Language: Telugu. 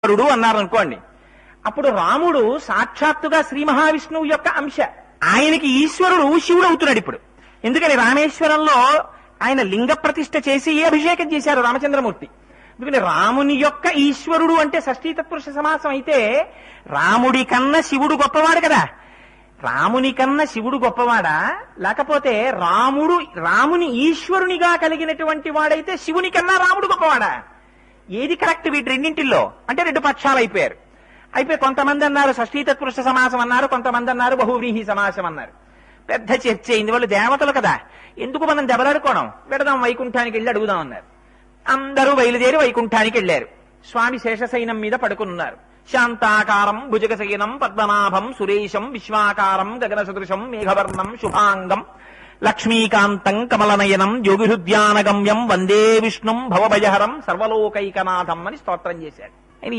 ఈశ్వరుడు అన్నారనుకోండి. అప్పుడు రాముడు సాక్షాత్తుగా శ్రీ మహావిష్ణువు యొక్క అంశ. ఆయనకి ఈశ్వరుడు శివుడు అవుతున్నాడు ఇప్పుడు. ఎందుకని రామేశ్వరంలో ఆయన లింగ ప్రతిష్ఠ చేసి అభిషేకం చేశారు రామచంద్రమూర్తి. ఎందుకని రాముని యొక్క ఈశ్వరుడు అంటే షష్ఠీ తత్పురుష సమాసం అయితే రాముడి కన్నా శివుడు గొప్పవాడు కదా. రాముని కన్నా శివుడు గొప్పవాడా, లేకపోతే రాముని ఈశ్వరునిగా కలిగినటువంటి వాడైతే శివుని కన్నా రాముడు గొప్పవాడా? ఏది కరెక్ట్ వీటి రెండింటిల్లో అంటే రెండు పక్షాలు అయిపోయారు. కొంతమంది అన్నారు షష్ఠీ తత్పురుష సమాసం అన్నారు, కొంతమంది అన్నారు బహువ్రీహి సమాసం అన్నారు. పెద్ద చర్చ అయింది. వాళ్ళు దేవతలు కదా, ఎందుకు మనం దెబ్బలాడుకోవడం, వెడదాం వైకుంఠానికి వెళ్ళి అడుగుదాం అన్నారు. అందరూ బయలుదేరి వైకుంఠానికి వెళ్లారు. స్వామి శేషశయనం మీద పడుకున్నారు. శాంతాకారం భుజగశయనం పద్మనాభం సురేశం విశ్వాకారం గగన సదృశం మేఘవర్ణం శుభాంగం లక్ష్మీకాంతం కమలనయనం యోగిహృద్యానగమ్యం వందే విష్ణుం భవభయహరం సర్వలోకైకనాథం అని స్తోత్రం చేశాడు. ఆయన